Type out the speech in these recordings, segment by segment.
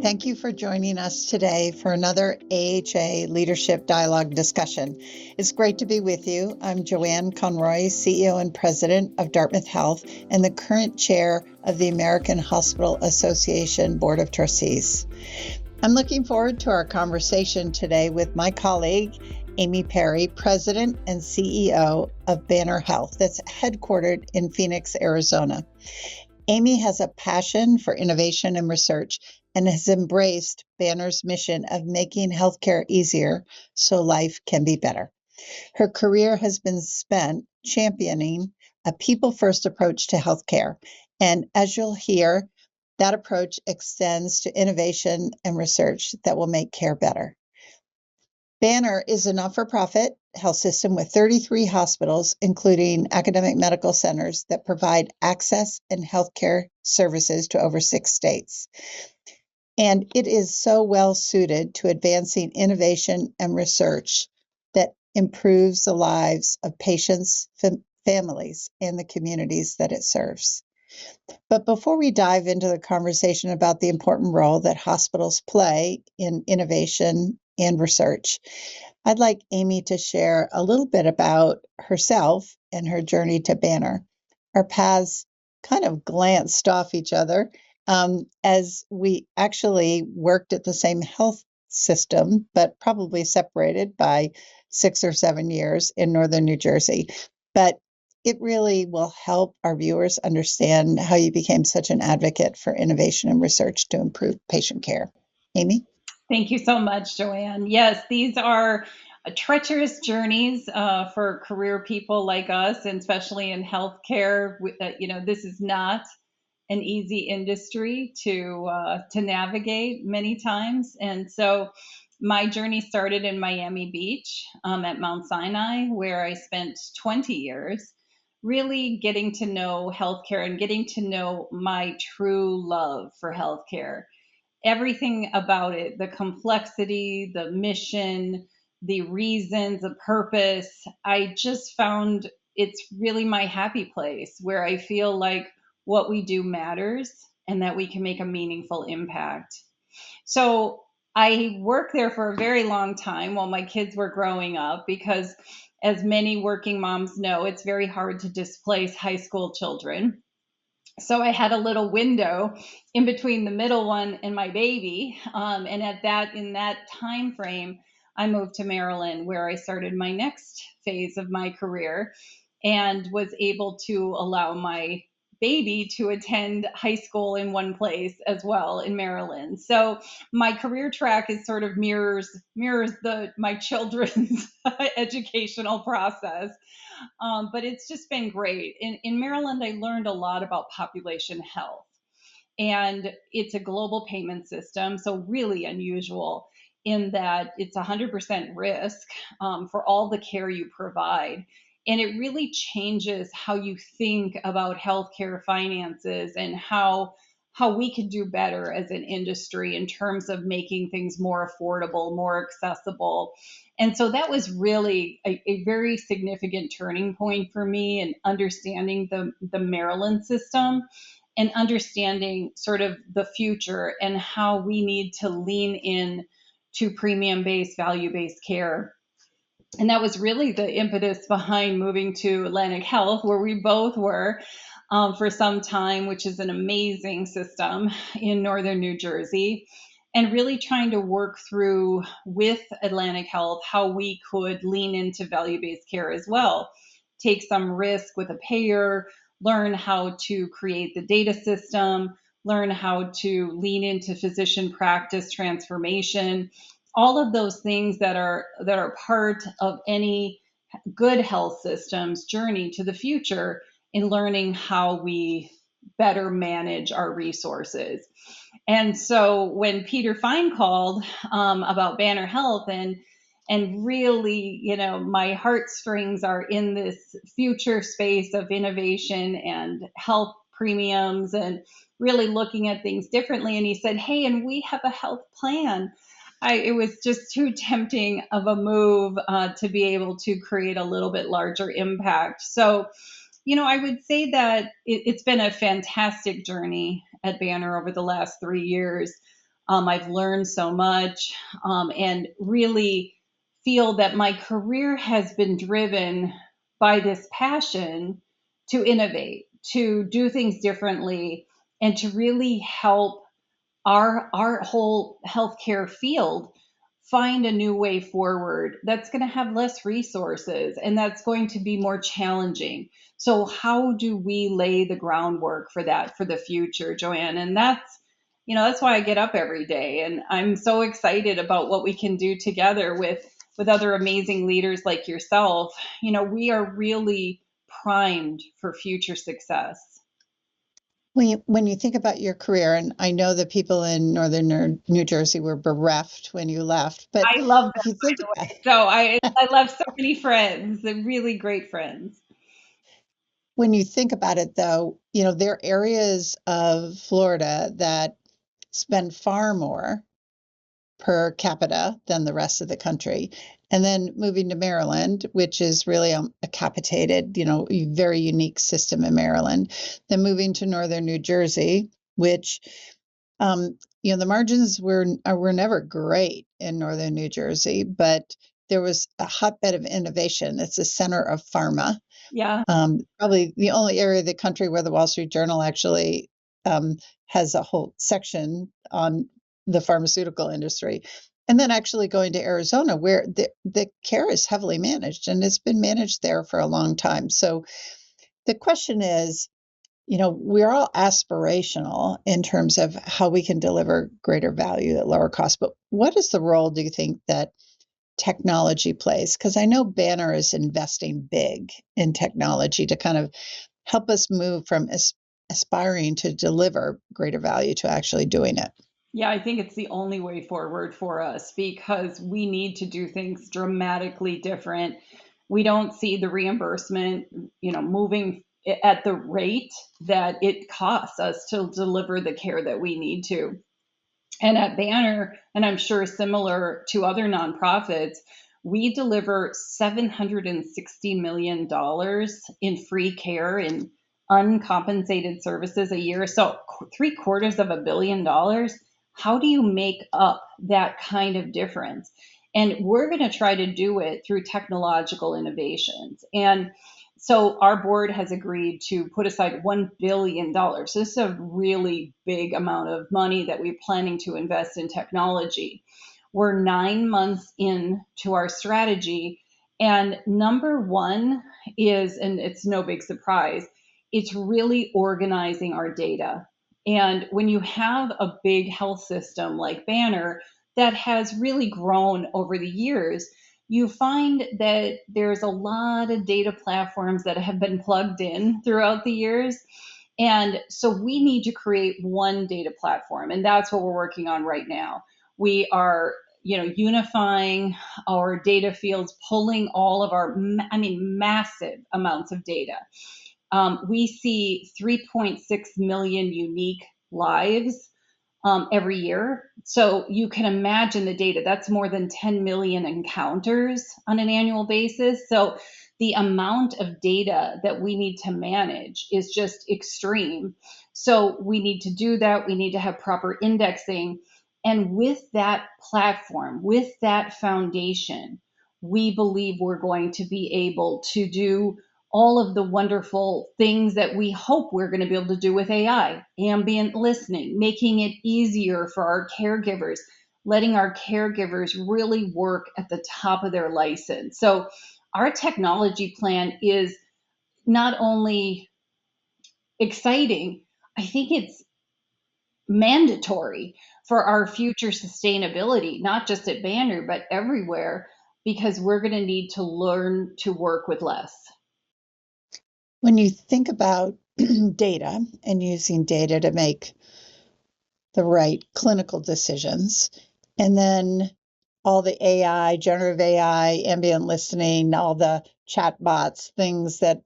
Thank you for joining us today for another AHA Leadership Dialogue discussion. It's great to be with you. I'm Joanne Conroy, CEO and President of Dartmouth Health and the current chair of the American Hospital Association Board of Trustees. I'm looking forward to our conversation today with my colleague, Amy Perry, President and CEO of Banner Health, that's headquartered in Phoenix, Arizona. Amy has a passion for innovation and research and has embraced Banner's mission of making healthcare easier so life can be better. Her career has been spent championing a people-first approach to healthcare, and as you'll hear, that approach extends to innovation and research that will make care better. Banner is a not-for-profit health system with 33 hospitals, including academic medical centers that provide access and healthcare services to over 6 states. And it is so well suited to advancing innovation and research that improves the lives of patients, families, and the communities that it serves. But before we dive into the conversation about the important role that hospitals play in innovation and research, I'd like Amy to share a little bit about herself and her journey to Banner. Our paths kind of glanced off each other as we actually worked at the same health system, but probably separated by 6 or 7 years in northern New Jersey. But it really will help our viewers understand how you became such an advocate for innovation and research to improve patient care. Amy? Thank you so much, Joanne. Yes, these are treacherous journeys for career people like us, and especially in healthcare. This is not an easy industry to navigate many times, and so my journey started in Miami Beach at Mount Sinai, where I spent 20 years really getting to know healthcare and getting to know my true love for healthcare. Everything about it, the complexity, the mission, the reasons, the purpose, I just found it's really my happy place where I feel like what we do matters and that we can make a meaningful impact. So I worked there for a very long time while my kids were growing up because, as many working moms know, it's very hard to displace high school children. So I had a little window in between the middle one and my baby, and in that time frame, I moved to Maryland, where I started my next phase of my career, and was able to allow my baby to attend high school in one place as well in Maryland. So my career track is sort of mirrors my children's educational process. But it's just been great. In Maryland, I learned a lot about population health. And it's a global payment system, so really unusual in that it's 100% risk for all the care you provide. And it really changes how you think about healthcare finances and how we can do better as an industry in terms of making things more affordable, more accessible. And so that was really a very significant turning point for me in understanding the Maryland system and understanding sort of the future and how we need to lean in to premium-based, value-based care. And that was really the impetus behind moving to Atlantic Health, where we both were for some time, which is an amazing system in northern New Jersey, and really trying to work through with Atlantic Health how we could lean into value-based care as well, take some risk with a payer, learn how to create the data system, learn how to lean into physician practice transformation, all of those things that are part of any good health system's journey to the future in learning how we better manage our resources. And so when Peter Fine called about Banner Health and really, my heartstrings are in this future space of innovation and health premiums and really looking at things differently. And he said, hey, and we have a health plan. It was just too tempting of a move to be able to create a little bit larger impact. So, I would say that it's been a fantastic journey at Banner over the last 3 years. I've learned so much, and really feel that my career has been driven by this passion to innovate, to do things differently, and to really help our whole healthcare field find a new way forward that's going to have less resources and that's going to be more challenging. So how do we lay the groundwork for that for the future, Joanne? And that's why I get up every day, and I'm so excited about what we can do together with other amazing leaders like yourself. We are really primed for future success. When you think about your career, and I know that people in northern New Jersey were bereft when you left, but I love if them, you think by the way. So I love so many friends, they're really great friends. when you think about it, though, there are areas of Florida that spend far more per capita than the rest of the country. And then moving to Maryland, which is really a capitated, very unique system in Maryland. Then moving to northern New Jersey, which the margins were never great in northern New Jersey, but there was a hotbed of innovation. It's a center of pharma. Yeah. Probably the only area of the country where the Wall Street Journal actually has a whole section on the pharmaceutical industry. And then actually going to Arizona, where the care is heavily managed, and it's been managed there for a long time. So the question is, we're all aspirational in terms of how we can deliver greater value at lower cost. But what is the role, do you think, that technology plays? Because I know Banner is investing big in technology to kind of help us move from aspiring to deliver greater value to actually doing it. Yeah, I think it's the only way forward for us because we need to do things dramatically different. We don't see the reimbursement, moving at the rate that it costs us to deliver the care that we need to. And at Banner, and I'm sure similar to other nonprofits, we deliver $760 million in free care and uncompensated services a year. So $750 million. How do you make up that kind of difference? And we're going to try to do it through technological innovations. And so our board has agreed to put aside $1 billion. So this is a really big amount of money that we're planning to invest in technology. We're 9 months into our strategy. And number one is, and it's no big surprise, it's really organizing our data. And when you have a big health system like Banner that has really grown over the years, you find that there's a lot of data platforms that have been plugged in throughout the years. And so we need to create one data platform, and that's what we're working on right now. We are, unifying our data fields, pulling all of our, massive amounts of data. We see 3.6 million unique lives every year. So you can imagine the data. That's more than 10 million encounters on an annual basis. So the amount of data that we need to manage is just extreme. So we need to do that. We need to have proper indexing. And with that platform, with that foundation, we believe we're going to be able to do all of the wonderful things that we hope we're going to be able to do with AI, ambient listening, making it easier for our caregivers, letting our caregivers really work at the top of their license. So our technology plan is not only exciting, I think it's mandatory for our future sustainability, not just at Banner, but everywhere, because we're going to need to learn to work with less. When you think about data and using data to make the right clinical decisions, and then all the AI, generative AI, ambient listening, all the chat bots, things that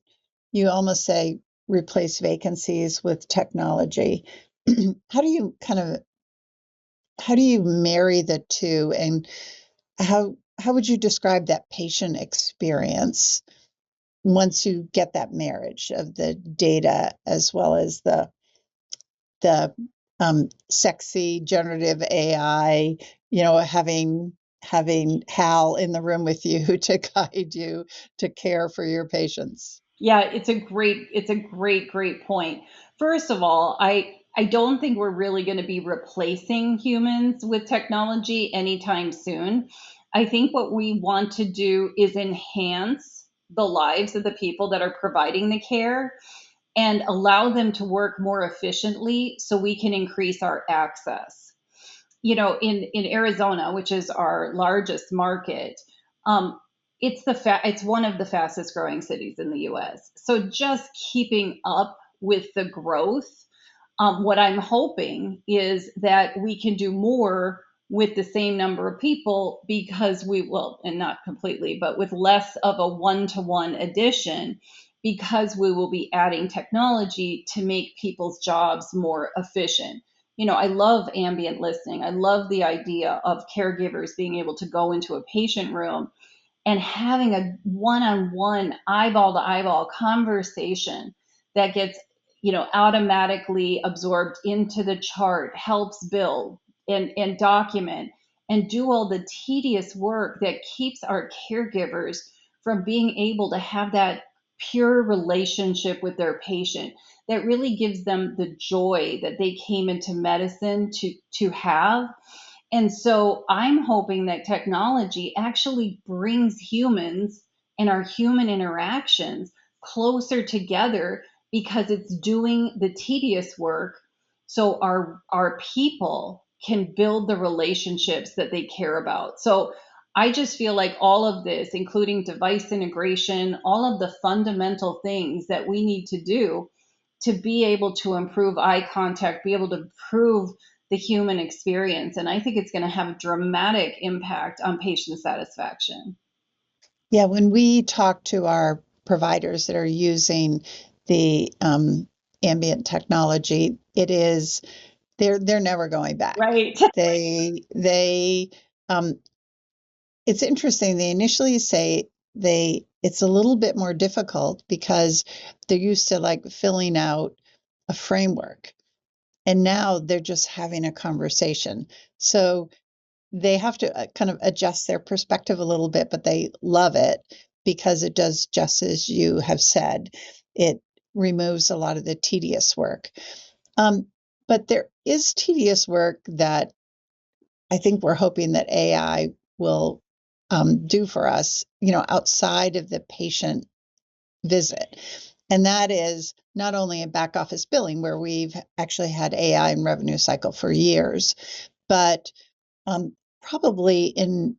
you almost say replace vacancies with technology. How do you marry the two, and how would you describe that patient experience once you get that marriage of the data as well as the sexy generative AI, having Hal in the room with you to guide you to care for your patients. Yeah, it's a great point. First of all, I don't think we're really going to be replacing humans with technology anytime soon. I think what we want to do is enhance the lives of the people that are providing the care and allow them to work more efficiently so we can increase our access. In Arizona, which is our largest market, um, it's one of the fastest growing cities in the U.S. So just keeping up with the growth, what I'm hoping is that we can do more with the same number of people because we will, and not completely, but with less of a one-to-one addition, because we will be adding technology to make people's jobs more efficient. I love ambient listening. I love the idea of caregivers being able to go into a patient room and having a one-on-one, eyeball to eyeball conversation that gets automatically absorbed into the chart, helps build and document and do all the tedious work that keeps our caregivers from being able to have that pure relationship with their patient that really gives them the joy that they came into medicine to have. And so I'm hoping that technology actually brings humans and our human interactions closer together because it's doing the tedious work so our people can build the relationships that they care about. So I just feel like all of this, including device integration, all of the fundamental things that we need to do to be able to improve eye contact, be able to improve the human experience. And I think it's going to have a dramatic impact on patient satisfaction. Yeah, when we talk to our providers that are using the ambient technology, they're never going back. Right. They it's interesting. They initially say it's a little bit more difficult because they're used to like filling out a framework, and now they're just having a conversation. So they have to kind of adjust their perspective a little bit, but they love it because it does just as you have said. It removes a lot of the tedious work. Um, but there is tedious work that I think we're hoping that AI will do for us, outside of the patient visit. And that is not only in back office billing, where we've actually had AI in revenue cycle for years, but probably in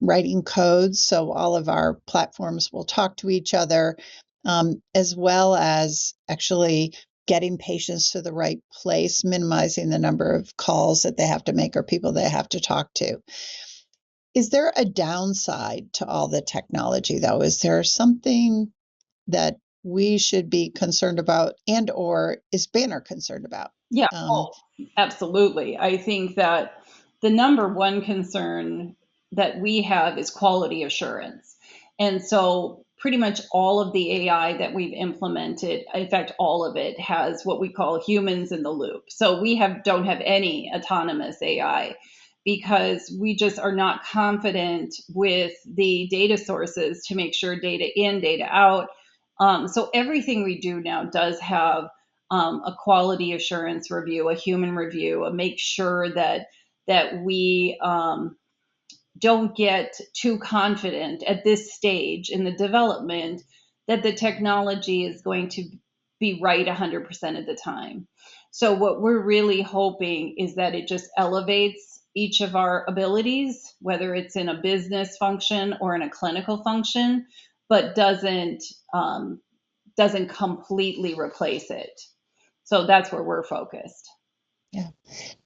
writing codes. So all of our platforms will talk to each other, as well as actually getting patients to the right place, minimizing the number of calls that they have to make or people they have to talk to. Is there a downside to all the technology, though? Is there something that we should be concerned about, and or is Banner concerned about? Yeah, Um, oh, absolutely. I think that the number one concern that we have is quality assurance. And so pretty much all of the AI that we've implemented, in fact, all of it has what we call humans in the loop. So we don't have any autonomous AI because we just are not confident with the data sources to make sure data in, data out. So everything we do now does have a quality assurance review, a human review, a make sure that we don't get too confident at this stage in the development that the technology is going to be right 100% of the time. So what we're really hoping is that it just elevates each of our abilities, whether it's in a business function or in a clinical function, but doesn't completely replace it. So that's where we're focused. yeah.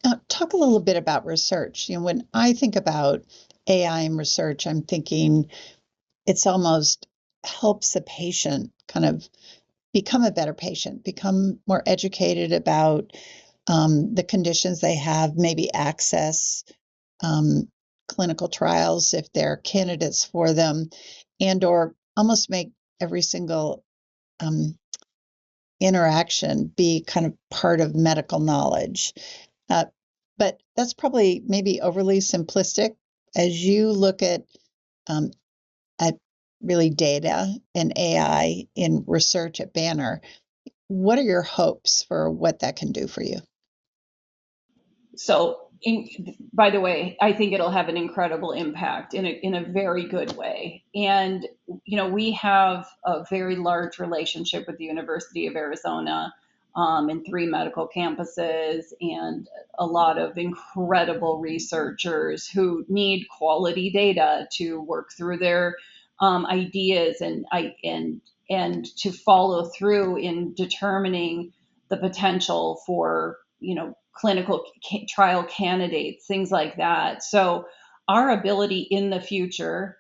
Now, talk a little bit about research. When I think about AI and research, I'm thinking it's almost helps the patient kind of become a better patient, become more educated about the conditions they have, maybe access um, clinical trials if they're candidates for them, and or almost make every single um, interaction be kind of part of medical knowledge. Uh, but that's probably maybe overly simplistic. As you look um, at really data and AI in research at Banner, what are your hopes for what that can do for you? So, by the way, I think it'll have an incredible impact in a very good way. And, we have a very large relationship with the University of Arizona, and 3 medical campuses, and a lot of incredible researchers who need quality data to work through their ideas and to follow through in determining the potential for clinical trial candidates, things like that. So our ability in the future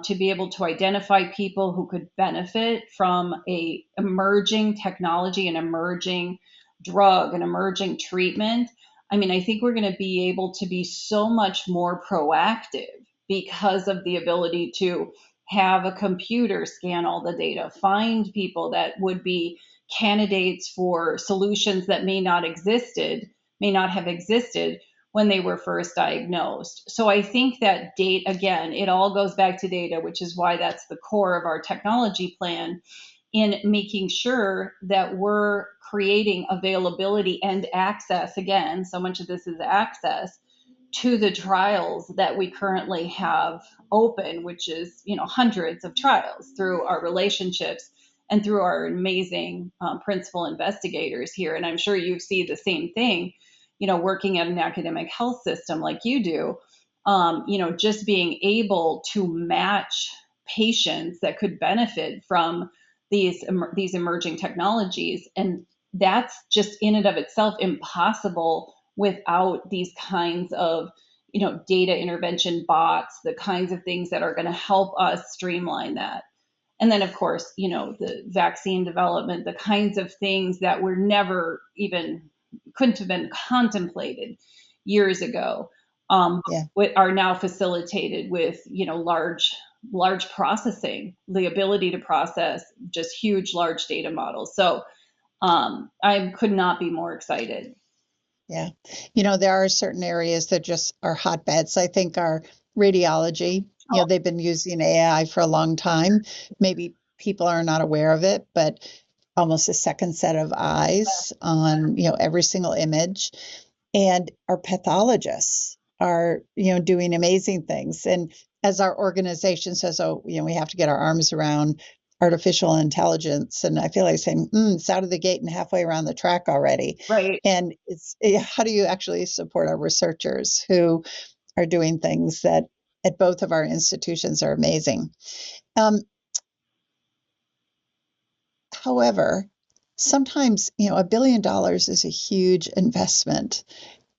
to be able to identify people who could benefit from a emerging technology, an emerging drug, an emerging treatment. I mean, I think we're going to be able to be so much more proactive because of the ability to have a computer scan all the data, find people that would be candidates for solutions that may not have existed when they were first diagnosed. So I think that again, it all goes back to data, which is why that's the core of our technology plan, in making sure that we're creating availability and access. Again, so much of this is access to the trials that we currently have open, which is hundreds of trials through our relationships and through our amazing principal investigators here. And I'm sure you see the same thing, working at an academic health system like you do. Just being able to match patients that could benefit from these emerging technologies, and that's just in and of itself impossible without these kinds of data intervention bots, the kinds of things that are going to help us streamline that. And then of course, the vaccine development, the kinds of things that were never even couldn't have been contemplated years ago, Yeah. are now facilitated with large processing, the ability to process just huge large data models. So I could not be more excited. Yeah. There are certain areas that just are hotbeds. I think our radiology, they've been using AI for a long time. Maybe people are not aware of it, but almost a second set of eyes on, every single image. And our pathologists are, doing amazing things. And as our organization says, oh, we have to get our arms around artificial intelligence. And I feel like saying, it's out of the gate and halfway around the track already. Right. And how do you actually support our researchers who are doing things that at both of our institutions are amazing? However, sometimes, $1 billion is a huge investment.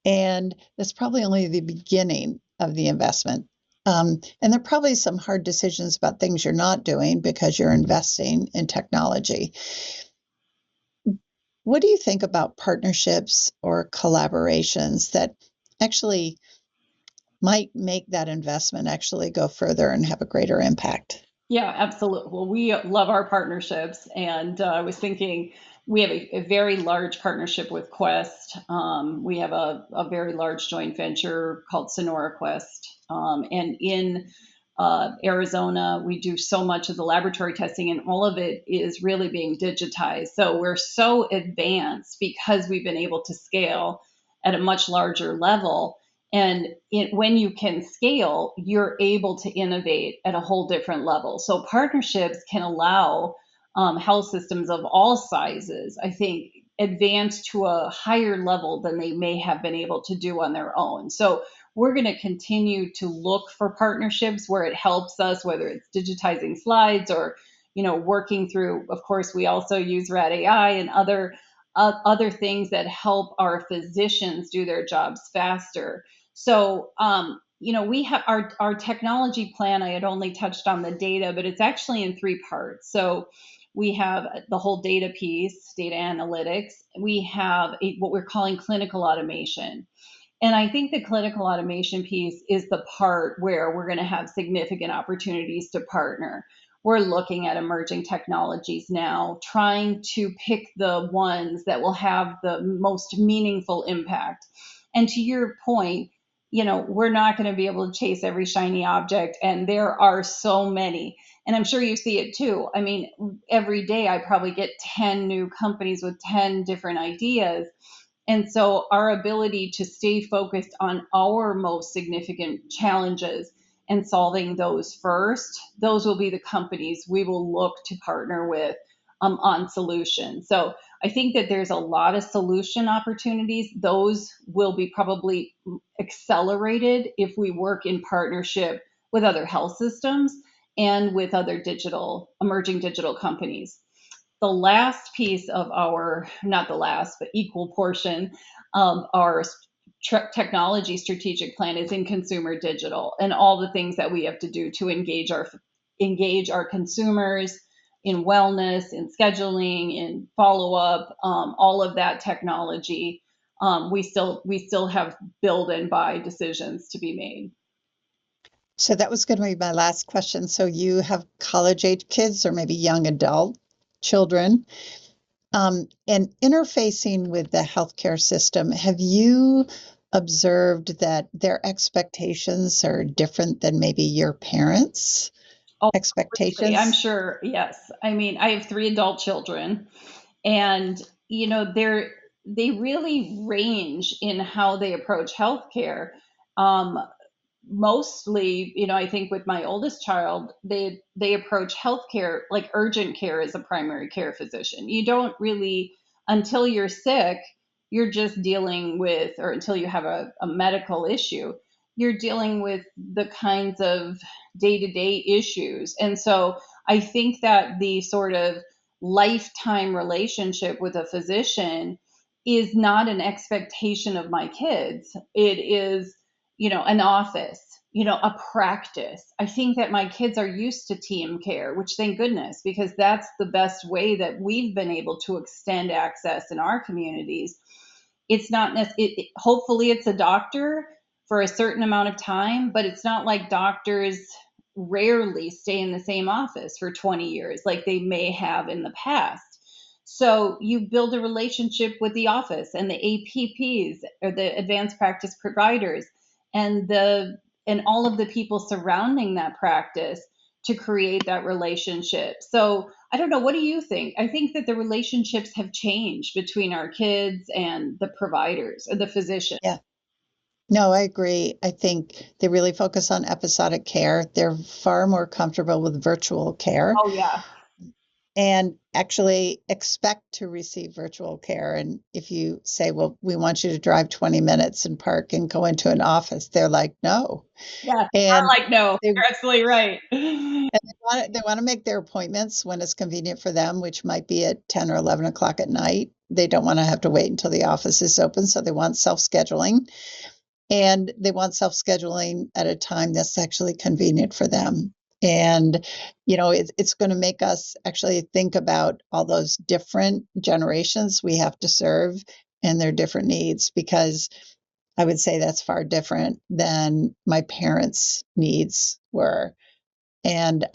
And that's probably only the beginning of the investment. And there are probably some hard decisions about things you're not doing because you're investing in technology. What do you think about partnerships or collaborations that actually might make that investment actually go further and have a greater impact? Yeah, absolutely. Well, we love our partnerships, and I was thinking we have a very large partnership with Quest. We have a very large joint venture called Sonora Quest, and in Arizona, we do so much of the laboratory testing, and all of it is really being digitized. So we're so advanced because we've been able to scale at a much larger level. And when you can scale, you're able to innovate at a whole different level. So partnerships can allow health systems of all sizes, I think, advance to a higher level than they may have been able to do on their own. So we're going to continue to look for partnerships where it helps us, whether it's digitizing slides or working through. Of course, we also use Rad AI and other things that help our physicians do their jobs faster. So, we have our technology plan. I had only touched on the data, but it's actually in 3 parts. So, we have the whole data piece, data analytics. We have what we're calling clinical automation. And I think the clinical automation piece is the part where we're going to have significant opportunities to partner. we're looking at emerging technologies now, trying to pick the ones that will have the most meaningful impact. And to your point, we're not going to be able to chase every shiny object, and there are so many. And I'm sure you see it too. I mean, every day I probably get 10 new companies with 10 different ideas. And so our ability to stay focused on our most significant challenges and solving those first, those will be the companies we will look to partner with on solutions. So I think that there's a lot of solution opportunities. Those will be probably accelerated if we work in partnership with other health systems and with other emerging digital companies. The last piece of our, not the last, but equal portion of our technology strategic plan is in consumer digital, and all the things that we have to do to engage our consumers in wellness, in scheduling, in follow up, all of that technology. We still have build and buy decisions to be made. So that was going to be my last question. So you have college age kids or maybe young adult children, and interfacing with the healthcare system. Have you observed that their expectations are different than maybe your parents' expectations? I'm sure, yes. I mean, I have 3 adult children, and they really range in how they approach healthcare. Mostly, I think with my oldest child, they approach healthcare like urgent care as a primary care physician. You don't really, until you're sick, you're just dealing with, or until you have a medical issue, you're dealing with the kinds of day-to-day issues. And so I think that the sort of lifetime relationship with a physician is not an expectation of my kids. It is, an office, a practice. I think that my kids are used to team care, which thank goodness, because that's the best way that we've been able to extend access in our communities. It's not hopefully it's a doctor for a certain amount of time, but it's not like doctors rarely stay in the same office for 20 years like they may have in the past. So you build a relationship with the office and the APPs, or the advanced practice providers, and all of the people surrounding that practice to create that relationship. So I don't know, what do you think? I think that the relationships have changed between our kids and the providers or the physicians. Yeah. No, I agree. I think they really focus on episodic care. They're far more comfortable with virtual care. Oh yeah. And actually expect to receive virtual care. And if you say, well, we want you to drive 20 minutes and park and go into an office, they're like, no. Yeah, And I'm like, no, they, you're absolutely right. and they want to make their appointments when it's convenient for them, which might be at 10 or 11 o'clock at night. They don't want to have to wait until the office is open. So they want self-scheduling. And they want self-scheduling at a time that's actually convenient for them. And, it's going to make us actually think about all those different generations we have to serve and their different needs, because I would say that's far different than my parents' needs were. And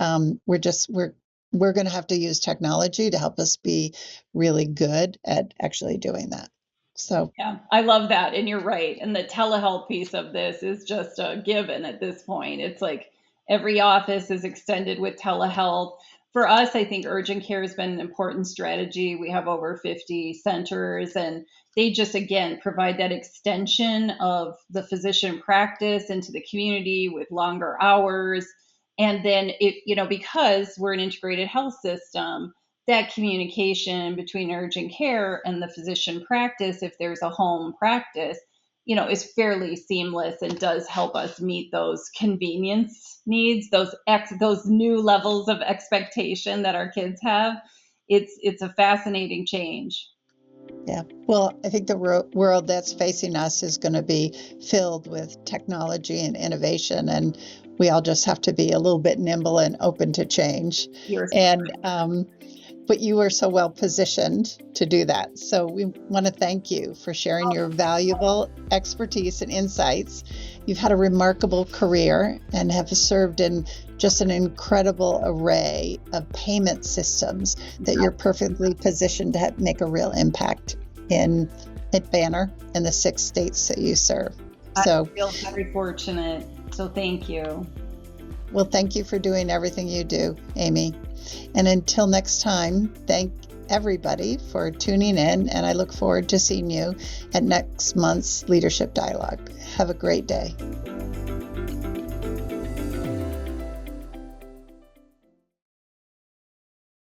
we're going to have to use technology to help us be really good at actually doing that. So yeah, I love that. And you're right. And the telehealth piece of this is just a given at this point. It's like every office is extended with telehealth. For us, I think urgent care has been an important strategy. We have over 50 centers, and they just, again, provide that extension of the physician practice into the community with longer hours. And then because we're an integrated health system, that communication between urgent care and the physician practice, if there's a home practice, is fairly seamless and does help us meet those convenience needs, those new levels of expectation that our kids have. It's a fascinating change. yeah. Well, I think the world that's facing us is going to be filled with technology and innovation, and we all just have to be a little bit nimble and open to change. And but you are so well positioned to do that. So we want to thank you for sharing your valuable expertise and insights. You've had a remarkable career and have served in just an incredible array of payment systems that you're perfectly positioned to make a real impact at Banner and the 6 states that you serve. I feel very fortunate. So thank you. Well, thank you for doing everything you do, Amy. And until next time, thank everybody for tuning in, and I look forward to seeing you at next month's Leadership Dialogue. Have a great day.